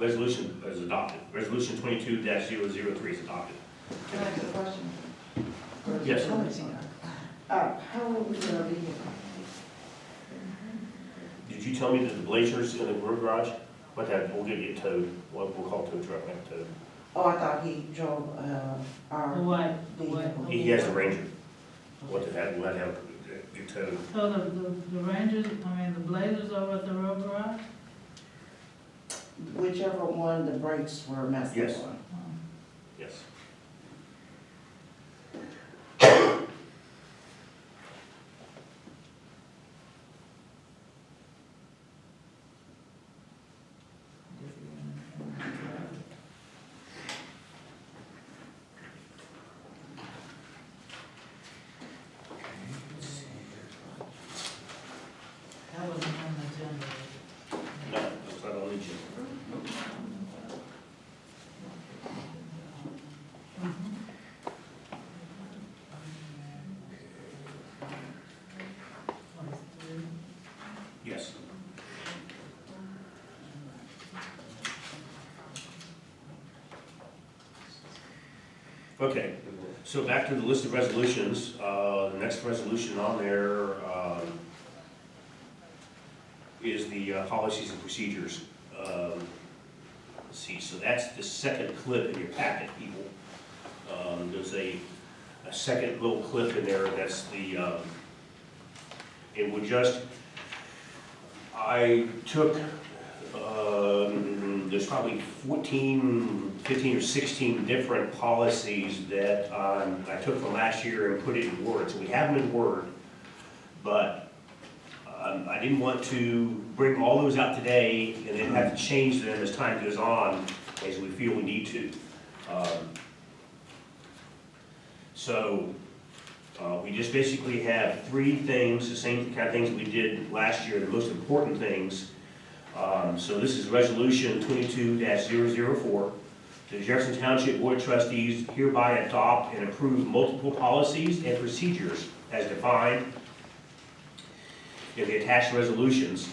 resolution is adopted. Resolution 22-003 is adopted. Can I ask a question? Yes. How will we gonna be here? Did you tell me that the blazer's in the garage? But that, we'll get it towed. We'll call tow truck and have it towed. Oh, I thought he drove, our. The what? vehicle. He has the Ranger. We'll have it towed. So the Rangers, the Blazers over at the road garage? Whichever one the brakes were messed up Yes. on. Yes. That wasn't on the agenda. No, that's not on the agenda. Yes. Okay, so back to the list of resolutions. The next resolution on there is the policies and procedures. Let's see, so that's the second clip in your packet, people. There's a second little clip in there, that's the, it would just, I took, there's probably 15 or 16 different policies that I took from last year and put it in Word. So we have them in Word, but I didn't want to bring all those out today and then have to change them as time goes on, as we feel we need to. So we just basically have three things, the same kind of things we did last year, the most important things. So this is Resolution 22-004. The Jefferson Township Board of Trustees hereby adopt and approve multiple policies and procedures as defined in the attached resolutions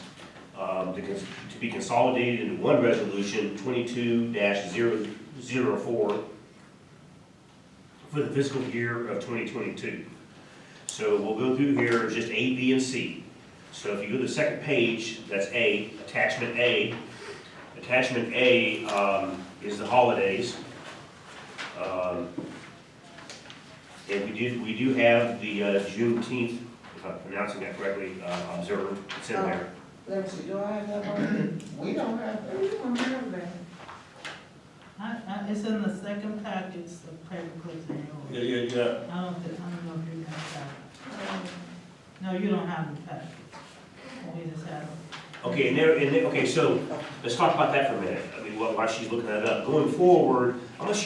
to be consolidated into one resolution, 22-004, for the fiscal year of 2022. So we'll go through here just A, B, and C. So if you go to the second page, that's A, Attachment A. Attachment A is the holidays. And we do have the Juneteenth, if I'm pronouncing that correctly, observed. It's in there. Let me see, do I have that one? We don't have that. We don't have that. It's in the second package, the paper clips in yours. Yeah. I don't know if you have that. No, you don't have the package. We just have it. Okay, okay, so let's talk about that for a minute. I mean, while she's looking that up. Going forward, I'm not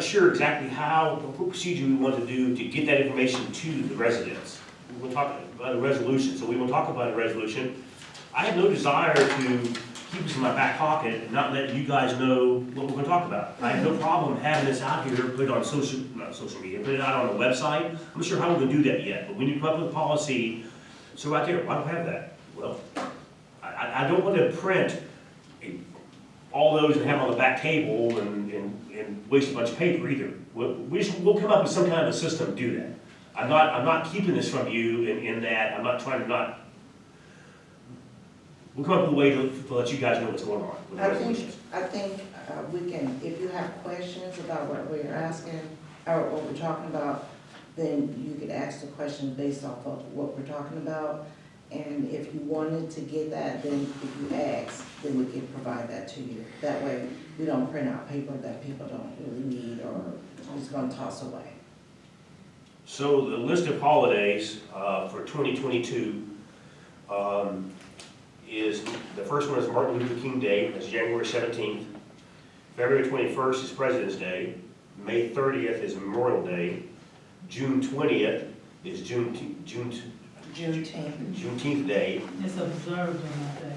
sure exactly what procedure we want to do to get that information to the residents. We'll talk about a resolution, so we will talk about a resolution. I have no desire to keep this in my back pocket and not let you guys know what we're going to talk about. I have no problem having this out here, put it on not social media, put it out on the website. I'm not sure how we're going to do that yet, but we need to come up with a policy. So right there, why don't we have that? Well, I don't want to print all those and have them on the back table and waste a bunch of paper either. We'll come up with some kind of a system to do that. I'm not keeping this from you in that I'm not trying to not. We'll come up with a way to let you guys know what's going on with the resolutions. I think we can, if you have questions about what we're asking, or what we're talking about, then you could ask the question based off of what we're talking about. And if you wanted to get that, then if you ask, then we can provide that to you. That way, we don't print out paper that people don't really need or just gonna toss away. So the list of holidays for 2022 is, the first one is Martin Luther King Day, that's January 17th. February 21st is President's Day. May 30th is Memorial Day. June 20th is Juneteenth Day. It's observed on that day.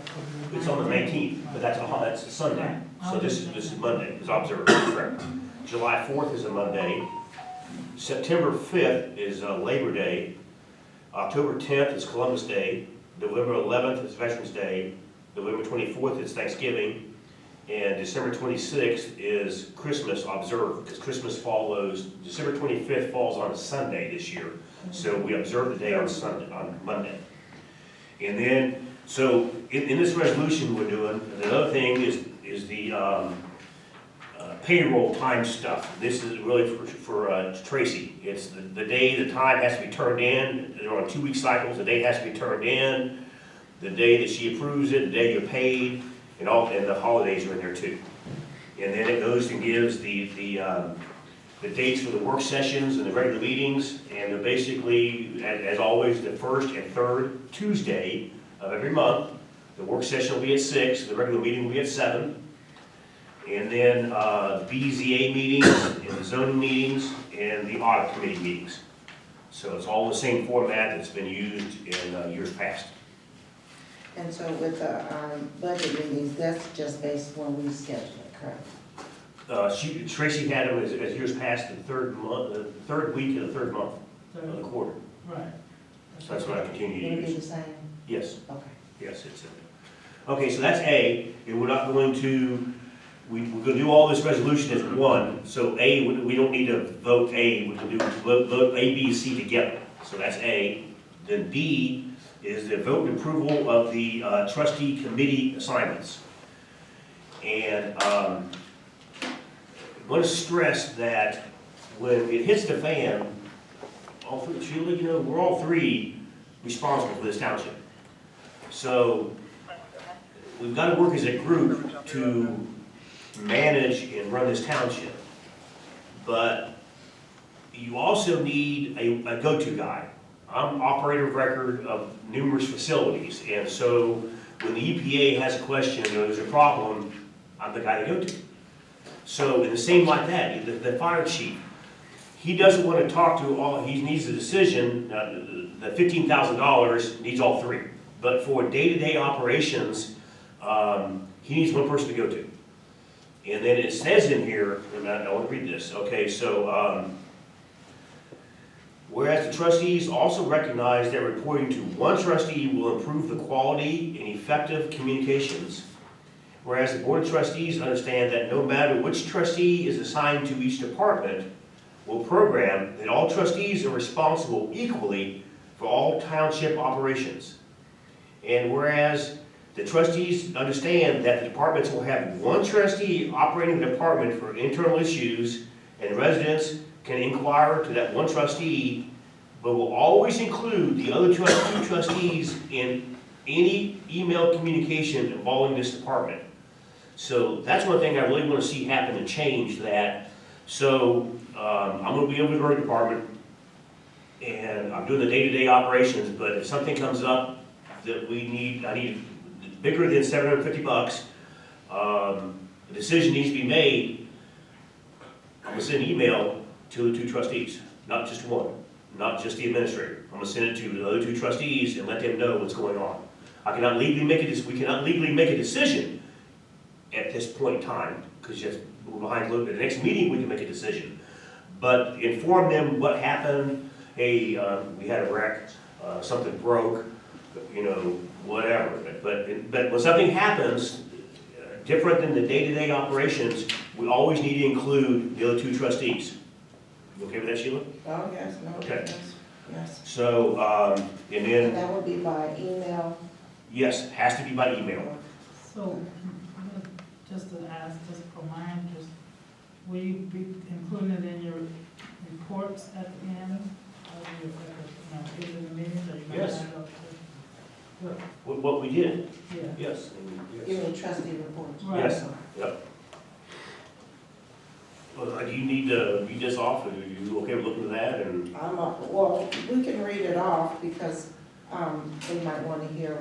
It's on the 19th, but that's a Sunday. So this is Monday, it's observed, correct. July 4th is a Monday. September 5th is Labor Day. October 10th is Columbus Day. November 11th is Veterans Day. November 24th is Thanksgiving, and December 26th is Christmas observed, because Christmas follows, December 25th falls on a Sunday this year, so we observe the day on Sunday, on Monday. And then, so in this resolution we're doing, the other thing is the payroll time stuff. This is really for Tracy. It's the day the time has to be turned in. They're on 2-week cycles. The date has to be turned in. The day that she approves it, the day you're paid, and the holidays are in there too. And then it goes and gives the dates for the work sessions and the regular meetings. And they're basically, as always, the first and third Tuesday of every month. The work session will be at 6. The regular meeting will be at 7. And then BZA meetings, and the zoning meetings, and the audit committee meetings. So it's all the same format that's been used in years past. And so with the budget meetings, that's just based when we schedule it, correct? Tracy had them as years past, the third week of the third month of the quarter. Right. So that's what I continue to Will it be use. the same? Yes, Okay. yes, it's in there. Okay, so that's A, and we're not going to, we're going to do all this resolution as one. So A, we don't need to vote A, we can do vote A, B, and C together. So that's A. Then B is the vote and approval of the trustee committee assignments. And I want to stress that when it hits the fan, all three, Sheila, you know, we're all three responsible for this township. So we've got to work as a group to manage and run this township. But you also need a go-to guy. I'm operator of record of numerous facilities, and so when the EPA has a question or there's a problem, I'm the guy to go to. So in the same like that, the fire chief, he doesn't want to talk to all, he needs a decision, the $15,000 needs all three. But for day-to-day operations, he needs one person to go to. And then it says in here, and I want to read this, okay, so, whereas the trustees also recognize that reporting to one trustee will improve the quality and effective communications. Whereas the Board of Trustees understand that no matter which trustee is assigned to each department, will program that all trustees are responsible equally for all township operations. And whereas the trustees understand that the departments will have one trustee operating the department for internal issues, and residents can inquire to that one trustee, but will always include the other two trustees in any email communication involving this department. So that's one thing I really want to see happen and change that. So I'm going to be over the road department, and I'm doing the day-to-day operations, but if something comes up that I need bigger than $750, the decision needs to be made, I'm going to send an email to the two trustees, not just one, not just the administrator. I'm going to send it to the other two trustees and let them know what's going on. We cannot legally make a decision at this point in time, because we're behind a little bit. The next meeting, we can make a decision. But inform them what happened. Hey, we had a wreck, something broke, you know, whatever. But when something happens, different than the day-to-day operations, we always need to include the other two trustees. You okay with that, Sheila? Oh, yes, no, Okay. yes. So, and And then, that would be by email. yes, has to be by email. So, just to ask, just for my interest, will you be including it in your reports at the end? Or in the meetings, or you gonna Yes. add up to? Good. What we did, Yeah. yes. Give me trustee reports. Right. Yes. Yep. Well, do you need to read this off, or are you okay with looking at that, and? Well, we can read it off because, they might want to hear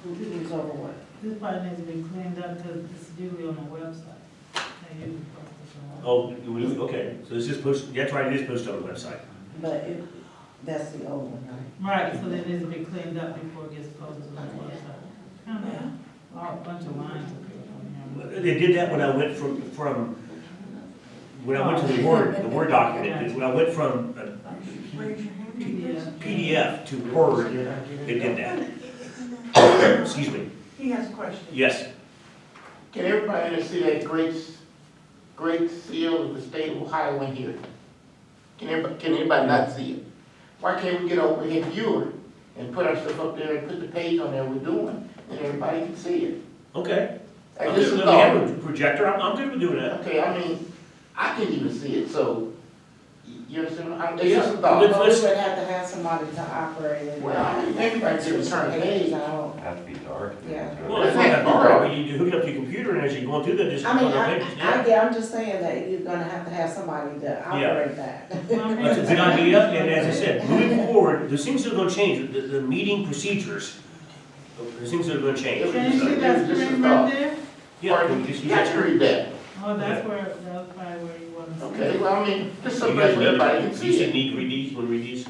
who's over what. This part needs to be cleaned up because it's usually on the website. They usually post this on the Oh, okay, so this is posted, that's right, it is posted on the website. But that's the old one, right? Right, so it needs to be cleaned up before it gets posted on the website. Kind of, a bunch of lines up here from here. They did that when I went when I went to the Word document, when I went from Yeah. PDF to Word, it did that. Excuse me. He has a question. Yes. Can everybody see that great seal of the state of Ohio in here? Can anybody not see it? Why can't we get over here viewer and put our stuff up there and put the page on there we're doing, and everybody can see it? Okay. Hey, I'm this good. is We have all. a projector, I'm good with doing that. Okay, I mean, I can even see it, so, you understand? It's Yeah. just a thought. Let's- But we would have to have somebody to operate it. Well, I mean, everybody can turn the page. I don't, Have to be dark. Yeah. Well, it's not that hard, you need to hook it up to your computer, and as you're going through that, just. I mean, click on the pages. Yeah. yeah, I'm just saying that you're gonna have somebody to operate that. That's a good idea, and as I said, moving forward, there's things that are gonna change, the meeting procedures, there's things that are gonna change. Can you see that screen right there? Yeah, we just use Yeah, I that. can read that. Oh, that's probably where you want to see. Okay, well, I mean, just You some guys place where everybody can you see said it. need to read these, wanna read these?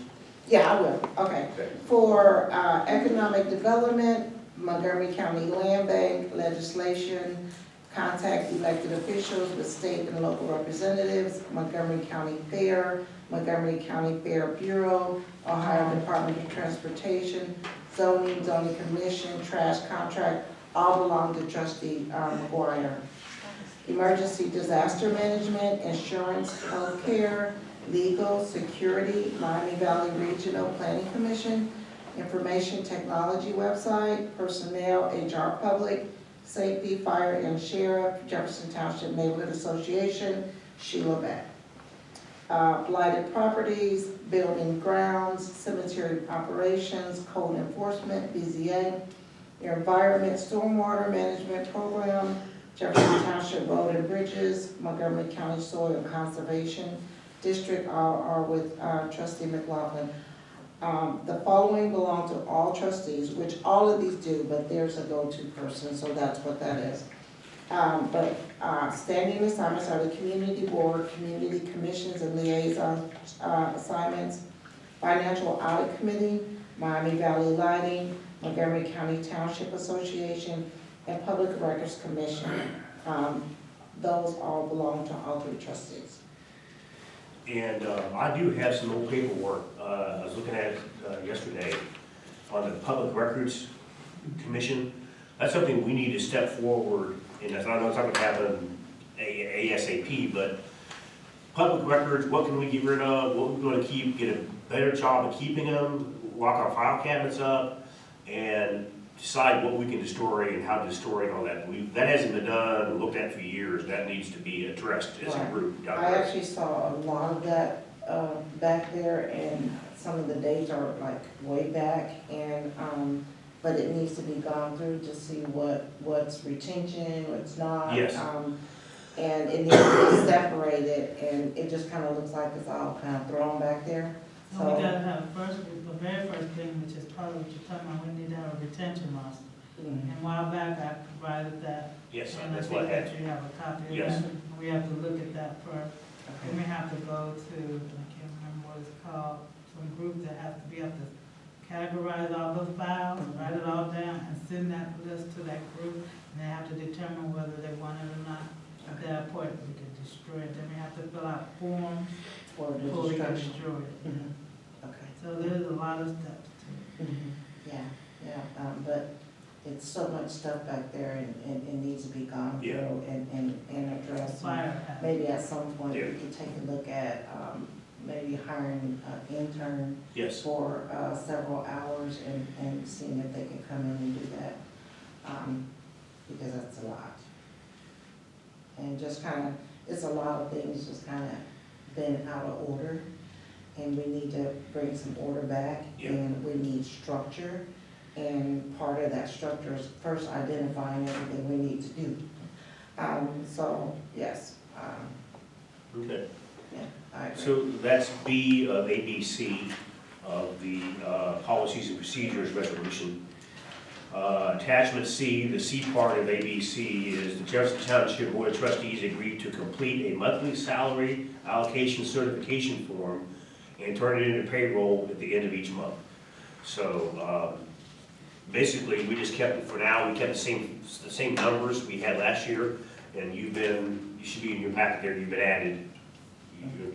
Yeah, I will, okay. Okay. For economic development, Montgomery County Land Bank legislation, contact elected officials with state and local representatives, Montgomery County Fair, Montgomery County Fair Bureau, Ohio Department of Transportation, zoning commission, trash contract, all belong to trustee McGuire. Emergency disaster management, insurance, healthcare, legal, security, Miami Valley Regional Planning Commission, information technology website, personnel, HR public, safety, fire and sheriff, Jefferson Township Neighborhood Association, Sheila Beck. Blighted properties, building grounds, cemetery operations, code enforcement, BZA, environment, stormwater management program, Jefferson Township Road and Bridges, Montgomery County Soil Conservation District are with trustee McLaughlin. The following belong to all trustees, which all of these do, but there's a go-to person, so that's what that is. Standing assignments are the community board, community commissions and liaison assignments, financial audit committee, Miami Valley Lighting, Montgomery County Township Association, and Public Records Commission. Those all belong to all three trustees. And I do have some old paperwork, I was looking at it yesterday, on the Public Records Commission. That's something we need to step forward, and I know it's not gonna happen ASAP, but public records, what can we get rid of, what we're gonna keep, get a better job of keeping them, lock our file cabinets up, and decide what we can destroy and how to destroy and all that. That hasn't been done or looked at for years, that needs to be addressed as a Right. group down I there. actually saw a lot of that back there, and some of the dates are like way back, and, but it needs to be gone through to see what's retention, what's not. Yes. And it needs to be separated, and it just kind of looks like it's all kind of thrown back there. So we gotta have the very first thing, which is probably what you're talking about, we need to have a retention loss. Mhm. And a while back, I provided that. Yes, And I that's what think I had. that you have a copy of Yes. that. We have to look at that first. Then Okay. we have to go to, I can't remember what it's called, some group that has to be able to categorize all those files, write it all down, and send that list to that group. And they have to determine whether they want it or not. At that point, we can destroy it. Then we have to fill out forms For the before we can destruction. destroy it. Mhm. Okay. So there's a lot of steps to it. Yeah, but it's so much stuff back there, and it needs to be gone Yeah. through and addressed. Fire hazard. Maybe at some point, we Yeah. could take a look at, maybe hiring an intern Yes, for, several hours and seeing if they can come in and do that. Because that's a lot. And just kind of, it's a lot of things just kind of been out of order, and we need to bring some order back. Yeah. And we need structure, and part of that structure is first identifying everything we need to do. So, yes, okay. yeah, I agree. So that's B of ABC of the policies and procedures resolution. Attachment C, the C part of ABC is the Jefferson Township Board of Trustees agreed to complete a monthly salary allocation certification form and turn it into payroll at the end of each month. So basically, we just kept, for now, we kept the same numbers we had last year, and you should be in your packet there, you've been added,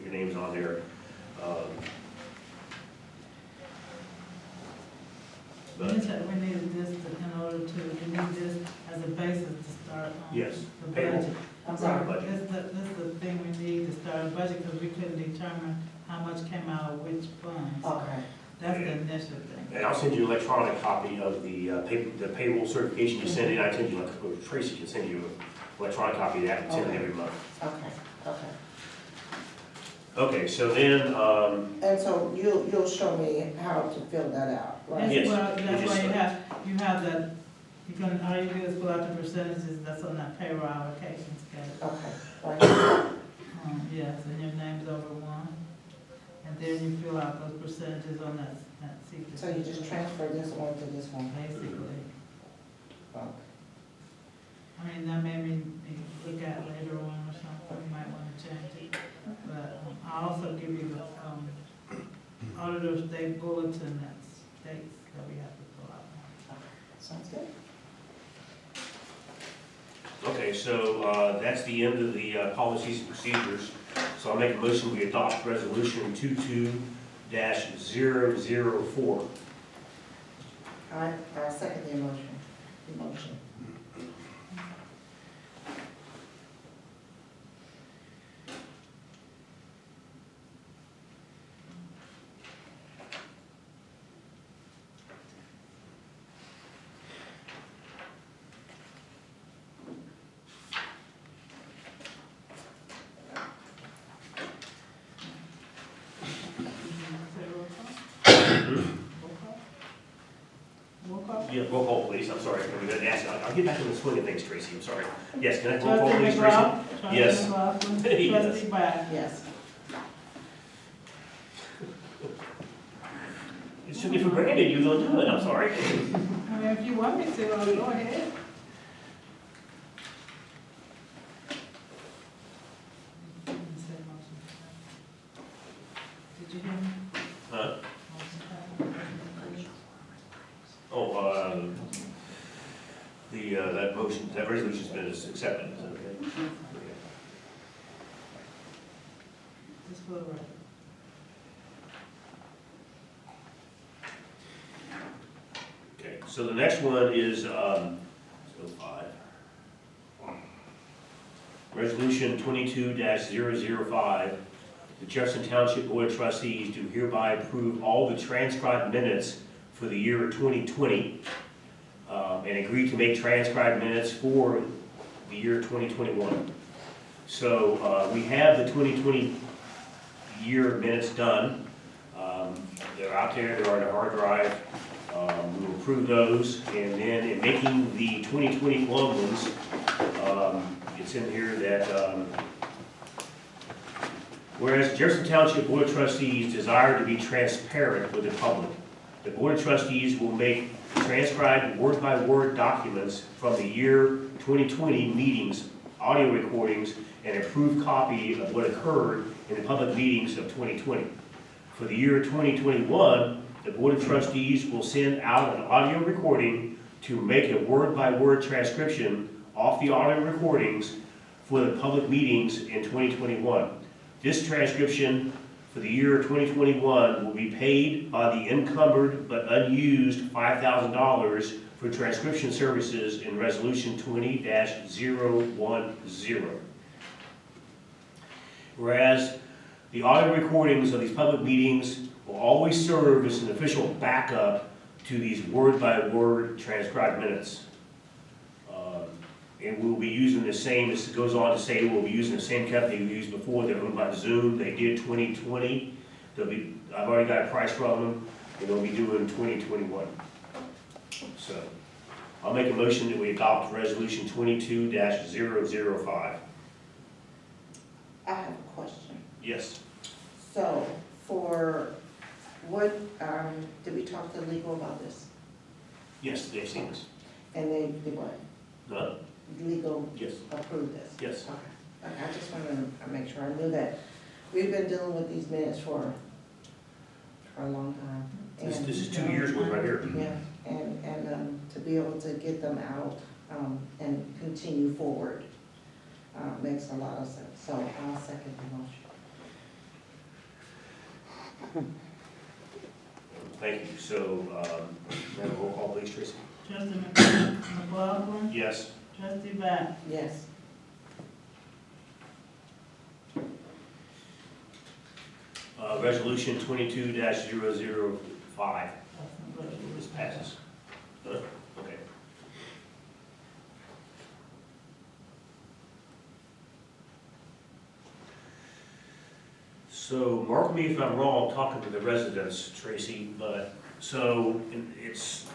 your name's on there. We needed this in order to, we need this as a basis to start on Yes, the payroll. budget. I'm sorry. Budget. This is the thing we need to start a budget, because we couldn't determine how much came out of which funds. Okay, That's the initial thing. And I'll send you an electronic copy of the payroll certification you send in. I send you, like, Tracy can send you an electronic copy of that and send it every month. okay. Okay, so then, And so you'll show me how to fill that out, right? Yes. Well, You that's just- why you have that, all you do is pull out the percentages that's on that payroll allocation schedule. Okay, right, Yes, and your name's over one, and then you fill out those percentages on that secret. so you just transfer this one to this one? Basically. Okay. I mean, that may be look at later on or something, we might want to change it. But I'll also give you the auditor state bulletin that states that we have to fill out. Sounds good. okay, so that's the end of the policies and procedures. So I'll make a motion, we adopt resolution 22-004. I second the motion. Roll call? Yeah, roll call, please, I'm sorry, we didn't ask, I'll get back in the swing of things, Tracy, I'm sorry. Yes, can I roll call, please, Tracy? Yes. Trustee Yes. Trustee Brad. Yes. It should be for granted, you don't do it, I'm sorry. I mean, if you want me to, I'll go ahead. Did you hear me? Huh? Motion passed. Oh, that motion, that resolution's been accepted, is that okay? Just for the record. Okay, so the next one is, 05. Resolution 22-005, the Jefferson Township Board of Trustees do hereby approve all the transcribed minutes for the year 2020, and agree to make transcribed minutes for the year 2021. So, we have the 2020 year minutes done. They're out there, they're on a hard drive. We will approve those, and then in making the 2021 ones, it's in here that, whereas Jefferson Township Board of Trustees desire to be transparent with the public, the Board of Trustees will make transcribed word-by-word documents from the year 2020 meetings, audio recordings, and approved copy of what occurred in the public meetings of 2020. For the year 2021, the Board of Trustees will send out an audio recording to make a word-by-word transcription off the audio recordings for the public meetings in 2021. This transcription for the year 2021 will be paid by the encumbered but unused $5,000 for transcription services in Resolution 20-010. Whereas the audio recordings of these public meetings will always serve as an official backup to these word-by-word transcribed minutes. And we'll be using the same, this goes on to say we'll be using the same company we used before. They're owned by Zoom. They did 2020. I've already got a price from them, and they'll be doing 2021. So I'll make a motion that we adopt resolution 22-005. I have a question. Yes. So, for what, did we talk to legal about this? Yes, they've seen this. And they did what? No? Legal Yes. approved this? Yes. Okay. I just wanted to make sure I knew that. We've been dealing with these minutes for a long time. This And- is 2 years worth right here. Yeah, and to be able to get them out, and continue forward, makes a lot of sense. So I'll second the motion. Thank you. So, may I have a roll call, please, Tracy? Trustee McLaughlin, Yes. trustee Bat, Yes. Resolution 22-005. This passes. Okay. So, mark me if I'm wrong, talking to the residents, Tracy, but, so, it's,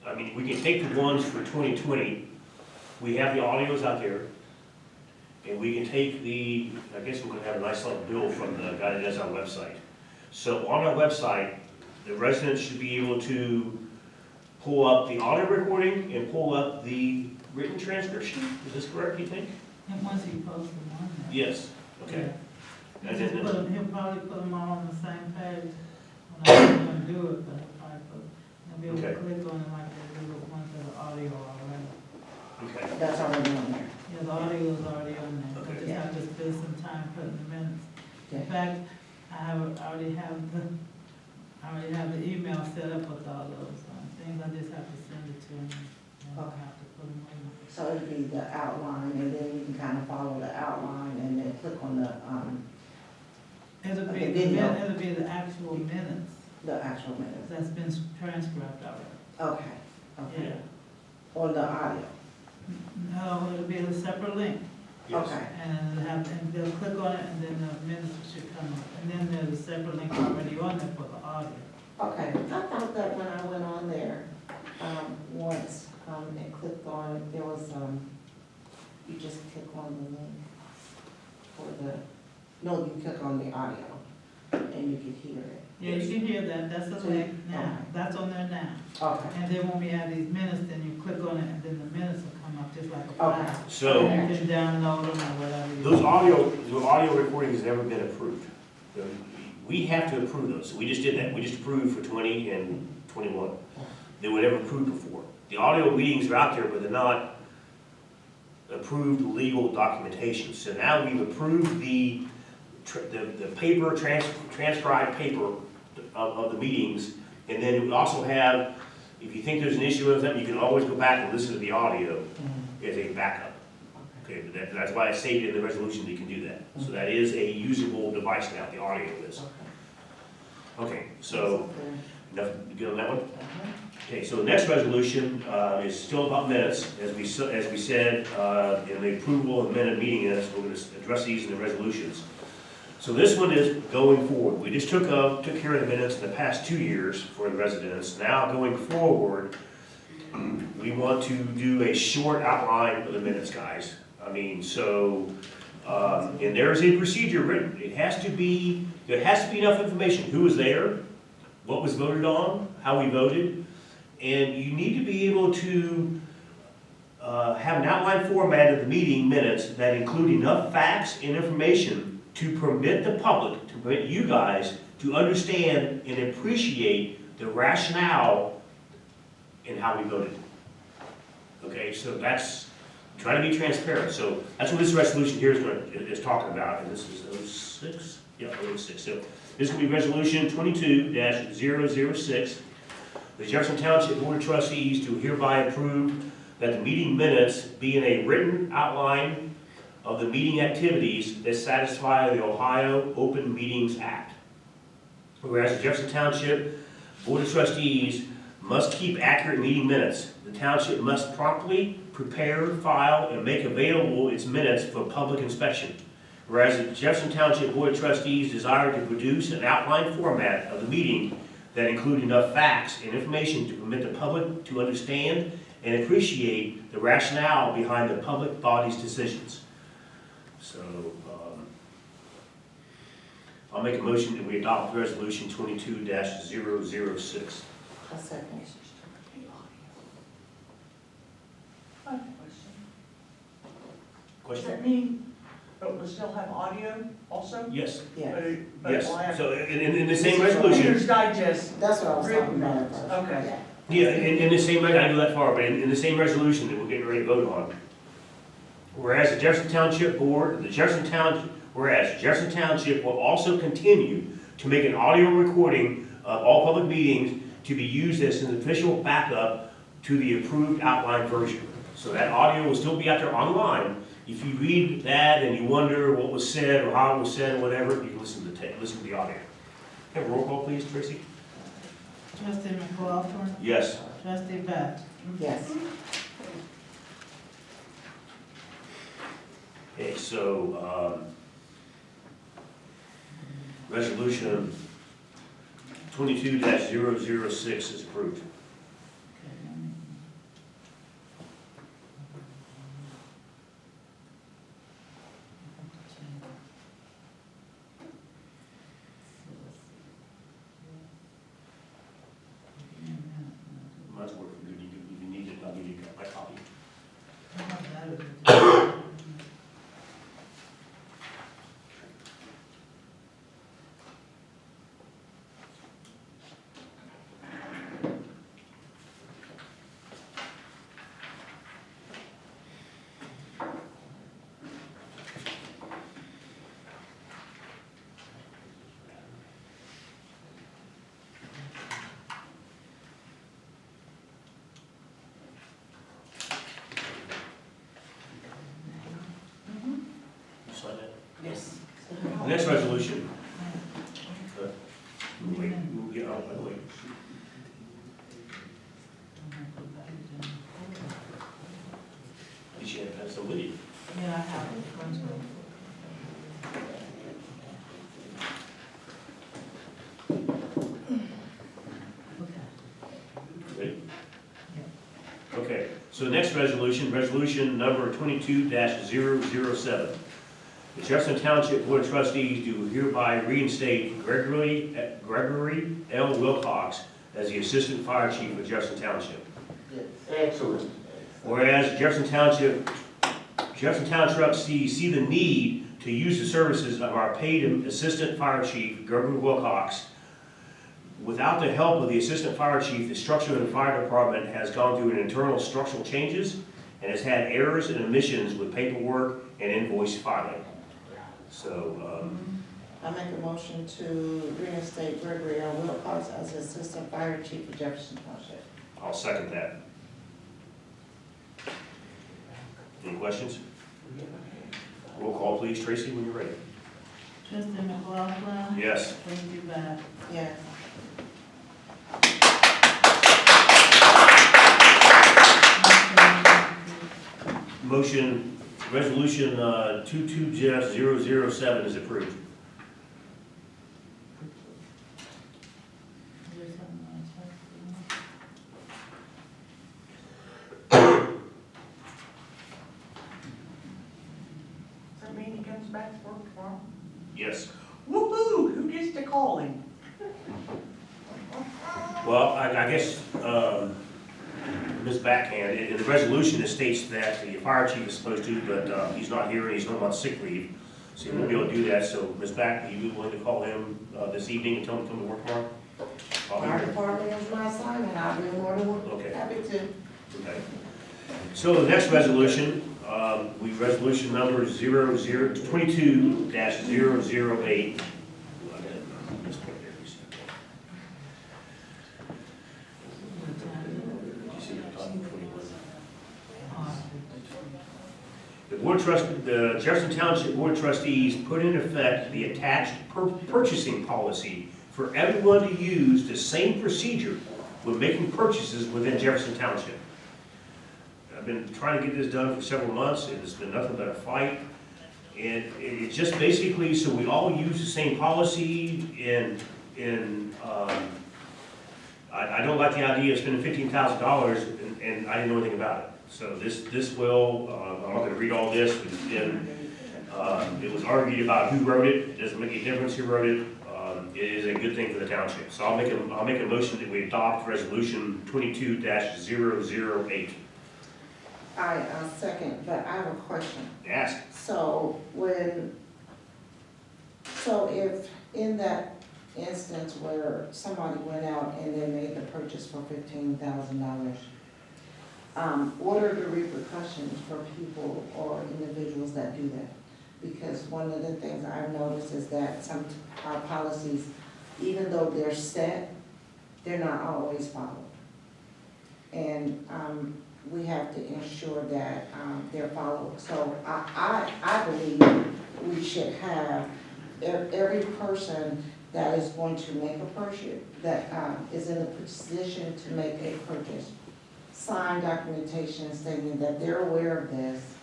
I mean, we can take the ones for 2020, we have the audios out there, and we can take the, I guess we're gonna have a nice little bill from the guy that does our website. So on our website, the residents should be able to pull up the audio recording and pull up the written transcription. Is this correct, you think? and once he posts them on there. Yes. Okay. Yeah. And He'll then, put 'em- he'll probably put them all on the same page. When I'm gonna do it, but he'll probably put, he'll be able to Okay. click on it like they do the ones that are audio already. okay, That's already on there. Yeah, the audio is already on there, Okay. I just have to spend some time putting the minutes. In Yeah. fact, I already have the email set up with all those things, I just have to send it to him. And I Okay. have to put them in. So it'd be the outline, and then you can kind of follow the outline and then click on It'll be, Okay, video. it'll be the actual minutes the actual minutes. that's been transcribed already. Okay, okay. Yeah. On the audio. No, it'll be a separate link, yes. Okay, and and they'll click on it, and then the minutes should come up. And then there's a separate link already on there for the audio. okay. I thought that when I went on there, once, and clicked on, there was, you just click on the link for the, no, you click on the audio, and you can hear it. Yeah, you can hear that, that's the So link you- now, okay. that's on there now. Okay, And then when we add these minutes, then you click on it, and then the minutes will come up just like a Okay. file. So, You can download them or whatever. you those want. the audio recordings have never been approved. We have to approve those, so we just did that, we just approved for 20 and 21. They were never approved before. The audio meetings are out there, but they're not approved legal documentation. So now we've approved the paper, transcribed paper of the meetings, and then we also have, if you think there's an issue with them, you can always go back and listen to the audio as a backup. Okay, but that's why I stated in the resolution that you can do that. So that is a usable device now, the audio is. Okay, so, enough, good on that one? Okay, so the next resolution is still about minutes. As we said, in the approval of minute meeting minutes, we're going to address these in the resolutions. So this one is going forward. We just took care of the minutes in the past 2 years for the residents. Now going forward, we want to do a short outline of the minutes, guys. I mean, so, and there is a procedure written. There has to be enough information. Who was there? What was voted on? How we voted? And you need to be able to have an outline format of the meeting minutes that include enough facts and information to permit the public, to permit you guys to understand and appreciate the rationale in how we voted. Okay, so that's, trying to be transparent. So that's what this resolution here is talking about, and this is 06? Yeah, 06. So this will be resolution 22-006. The Jefferson Township Board of Trustees do hereby approve that the meeting minutes be in a written outline of the meeting activities that satisfy the Ohio Open Meetings Act. Whereas the Jefferson Township Board of Trustees must keep accurate meeting minutes. The township must promptly prepare, file, and make available its minutes for public inspection. Whereas the Jefferson Township Board of Trustees desire to produce an outline format of the meeting that include enough facts and information to permit the public to understand and appreciate the rationale behind the public body's decisions. So, I'll make a motion that we adopt resolution 22-006. a second. I have a question. Does Question? that mean it will still have audio also? Yes, Yeah, But yes. it'll have So in the same resolution, Reader's Digest. that's what I was talking about at first. Okay. yeah, in the same, I didn't go that far, but in the same resolution that we're getting ready to vote on. Whereas the Jefferson Township Board, whereas Jefferson Township will also continue to make an audio recording of all public meetings to be used as an official backup to the approved outline version. So that audio will still be out there online. If you read that and you wonder what was said or how it was said or whatever, you can listen to the audio. Have a roll call, please, Tracy? Trustee McLaughlin, Yes. trustee Bat. Yes. Okay, so, resolution 22-006 is approved. Might as well, if you need it, I'll give you my copy. You sign that? Yes. Next resolution. Wait, we'll get out by the way. Did you have that, so with you? Yeah, I have it. Ready? Okay, so the next resolution, resolution number 22-007. The Jefferson Township Board of Trustees do hereby reinstate Gregory L. Wilcox as the Assistant Fire Chief of Jefferson Township. Excellent. Whereas Jefferson Township trustees see the need to use the services of our paid Assistant Fire Chief, Gregory Wilcox. Without the help of the Assistant Fire Chief, the structure of the fire department has gone through an internal structural changes and has had errors and omissions with paperwork and invoice filing. So, I make a motion to reinstate Gregory L. Wilcox as Assistant Fire Chief of Jefferson Township. I'll second that. Any questions? Roll call, please, Tracy, when you're ready. Trustee McLaughlin. Yes. Trustee Bat. Yes. Motion, resolution 22-007 is approved. Is there something else? Does that mean he comes back to work tomorrow? Yes. Woo-hoo, who gets to call him? Well, I guess, Ms. Backhand, in the resolution, it states that the fire chief is supposed to, but he's not here and he's going on sick leave. So he won't be able to do that. So, Ms. Back, are you willing to call him this evening and tell him to come to work tomorrow? Fire department is my assignment, I'll be more than Okay. happy to. Okay. So the next resolution, resolution number 22-008. The Jefferson Township Board of Trustees put in effect the attached purchasing policy for everyone to use the same procedure when making purchases within Jefferson Township. I've been trying to get this done for several months, and it's been nothing but a fight. And it's just basically so we all use the same policy, and I don't like the idea of spending $15,000 and I didn't know anything about it. So this will, I'm not gonna read all this, but it was argued about who wrote it. It doesn't make any difference who wrote it. It is a good thing for the township. So I'll make a motion that we adopt resolution 22-008. I second, but I have a question. Ask. So if in that instance where somebody went out and they made the purchase for $15,000, what are the repercussions for people or individuals that do that? Because one of the things I've noticed is that some our policies, even though they're set, they're not always followed. And, we have to ensure that, they're followed. So I believe we should have every person that is going to make a purchase, that, is in a position to make a purchase, sign documentation stating that they're aware of this,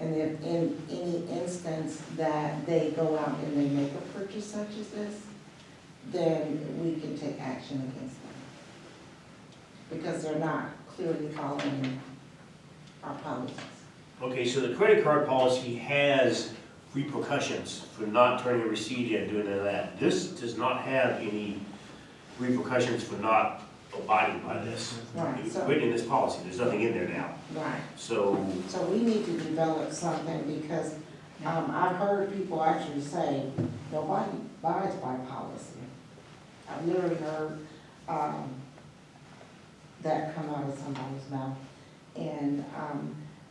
and if in any instance that they go out and they make a purchase such as this, then we can take action against them. Because they're not clearly following our policies. Okay, so the credit card policy has repercussions for not turning a receipt in, doing any of that. This does not have any repercussions for not abiding by this. Right, It's so- written in this policy, there's nothing in there now. Right. So, So we need to develop something because, I've heard people actually say, nobody abides by policy. I've literally heard, that come out of somebody's mouth. And,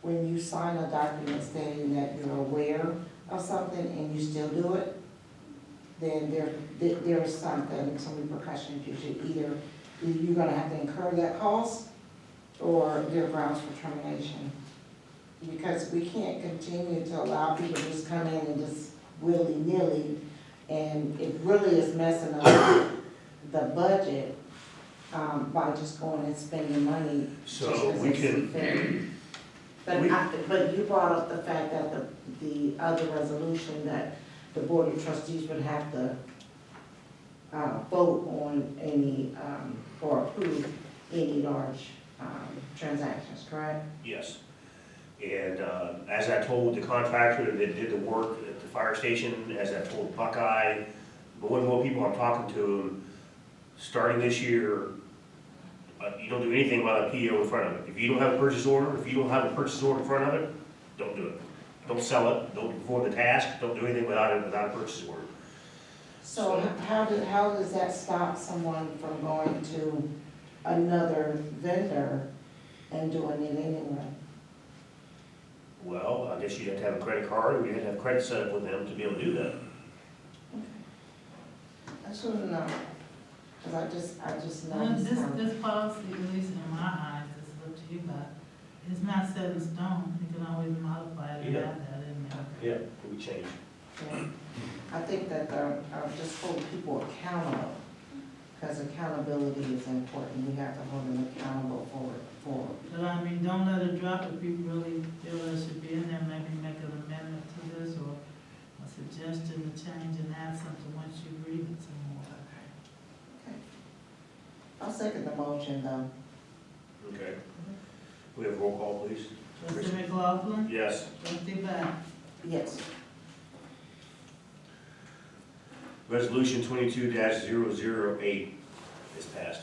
when you sign a document stating that you're aware of something and you still do it, then there's something, some repercussions. You should either, you're gonna have to incur that cost, or there are grounds for termination. Because we can't continue to allow people to just come in and just willy-nilly, and it really is messing up the budget, by just going and spending money. So just 'cause we it's can- fair. But you brought up the fact that the other resolution that the Board of Trustees would have to, vote on any, or approve any large, transactions, correct? yes. And as I told the contractor that did the work at the fire station, as I told Buckeye, more and more people I'm talking to, starting this year, you don't do anything without a PO in front of it. If you don't have a purchase order, if you don't have a purchase order in front of it, don't do it. Don't sell it, don't perform the task, don't do anything without a purchase order. So how does that stop someone from going to another vendor and doing it anyway? Well, I guess you'd have to have a credit card, or you'd have to have credit set up with them to be able to do that. I shouldn't know, because I just know. This policy, at least in my eyes, this is up to you, but it's not set in stone. You can always modify it and Yeah. add that in there. Yeah, it would change. Yeah. I think that, just hold people accountable, because accountability is important. We have to hold them accountable for. But I mean, don't let it drop if you really feel it should be in there, maybe make an amendment to this or a suggestion to change and add something once you read it some more. Okay. I'll second the motion, though. Okay. We have roll call, please. Trustee McLaughlin? Yes. Trustee Bat? Yes. Resolution 22-008 is passed.